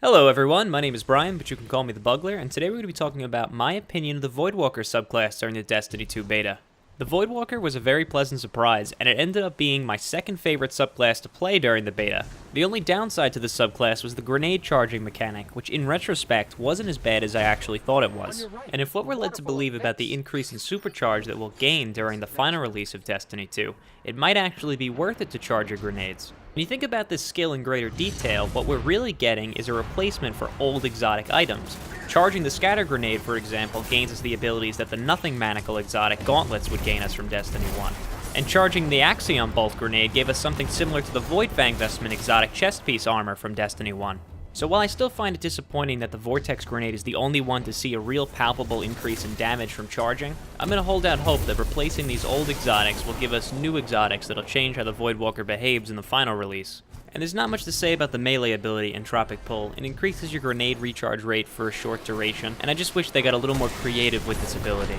Hello everyone, my name is Brian, but you can call me the Bugler, and today we're going to be talking about my opinion of the Voidwalker subclass during the Destiny 2 beta. The Voidwalker was a very pleasant surprise, and it ended up being my second favorite subclass to play during the beta. The only downside to the subclass was the grenade charging mechanic, which in retrospect wasn't as bad as I actually thought it was. And if what we're led to believe about the increase in supercharge that we'll gain during the final release of Destiny 2, it might actually be worth it to charge your grenades. When you think about this skill in greater detail, what we're really getting is a replacement for old exotic items. Charging the scatter grenade, for example, gains us the abilities that the Nothing Manacle exotic gauntlets would gain us from Destiny 1. And charging the Axion Bolt grenade gave us something similar to the Voidfang Vestment exotic chest piece armor from Destiny 1. So while I still find it disappointing that the Vortex grenade is the only one to see a real palpable increase in damage from charging, I'm going to hold out hope that replacing these old exotics will give us new exotics that'll change how the Voidwalker behaves in the final release. And there's not much to say about the melee ability Entropic Pull. It increases your grenade recharge rate for a short duration, and I just wish they got a little more creative with this ability.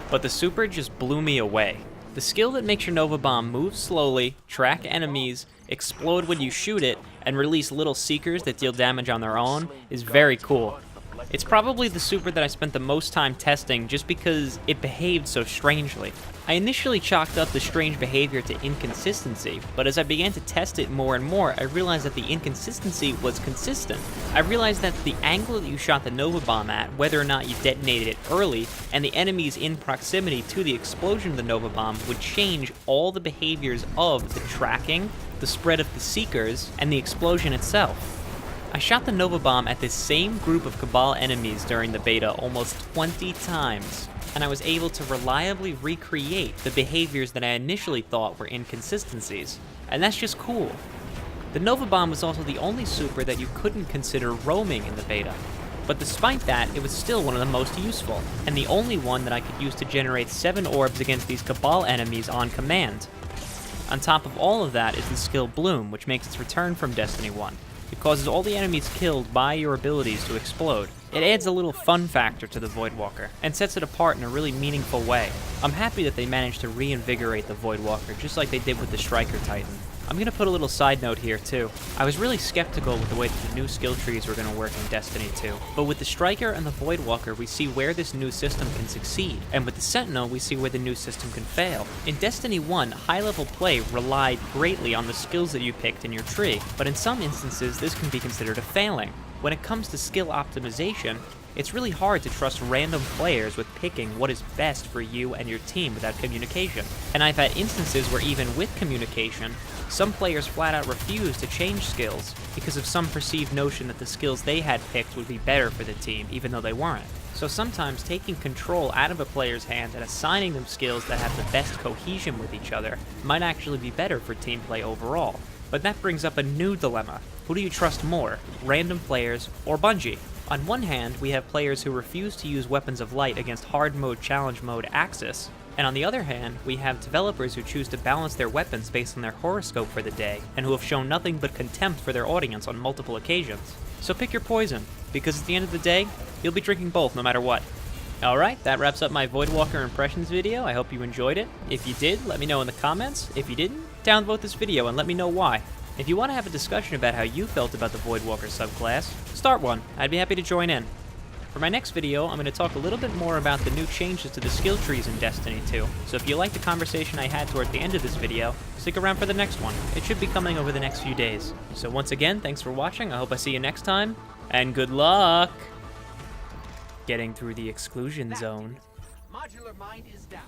But the super just blew me away. The skill that makes your Nova Bomb move slowly, track enemies, explode when you shoot it, and release little seekers that deal damage on their own is very cool. It's probably the super that I spent the most time testing just because it behaved so strangely. I initially chalked up the strange behavior to inconsistency, but as I began to test it more and more, I realized that the inconsistency was consistent. I realized that the angle that you shot the Nova Bomb at, whether or not you detonated it early, and the enemies in proximity to the explosion of the Nova Bomb would change all the behaviors of the tracking, the spread of the Seekers, and the explosion itself. I shot the Nova Bomb at this same group of Cabal enemies during the beta almost 20 times, and I was able to reliably recreate the behaviors that I initially thought were inconsistencies, and that's just cool. The Nova Bomb was also the only super that you couldn't consider roaming in the beta, but despite that, it was still one of the most useful, and the only one that I could use to generate 7 orbs against these Cabal enemies on command. On top of all of that is the skill Bloom, which makes its return from Destiny 1. It causes all the enemies killed by your abilities to explode. It adds a little fun factor to the Voidwalker, and sets it apart in a really meaningful way. I'm happy that they managed to reinvigorate the Voidwalker, just like they did with the Striker Titan. I'm going to put a little side note here too. I was really skeptical with the way that the new skill trees were going to work in Destiny 2, but with the Striker and the Voidwalker we see where this new system can succeed, and with the Sentinel we see where the new system can fail. In Destiny 1, high-level play relied greatly on the skills that you picked in your tree, but in some instances this can be considered a failing. When it comes to skill optimization, it's really hard to trust random players with picking what is best for you and your team without communication. And I've had instances where even with communication, some players flat out refuse to change skills because of some perceived notion that the skills they had picked would be better for the team, even though they weren't. So sometimes taking control out of a player's hand and assigning them skills that have the best cohesion with each other might actually be better for team play overall. But that brings up a new dilemma. Who do you trust more, random players or Bungie? On one hand, we have players who refuse to use weapons of light against hard mode, challenge mode, Axis, and on the other hand, we have developers who choose to balance their weapons based on their horoscope for the day, and who have shown nothing but contempt for their audience on multiple occasions. So pick your poison, because at the end of the day, you'll be drinking both no matter what. Alright, that wraps up my Voidwalker impressions video. I hope you enjoyed it. If you did, let me know in the comments. If you didn't, downvote this video and let me know why. If you want to have a discussion about how you felt about the Voidwalker subclass, start one. I'd be happy to join in. For my next video, I'm going to talk a little bit more about the new changes to the skill trees in Destiny 2, so if you like the conversation I had towards the end of this video, stick around for the next one. It should be coming over the next few days. So once again, thanks for watching, I hope I see you next time, and good luck getting through the exclusion zone. Modular mind is down.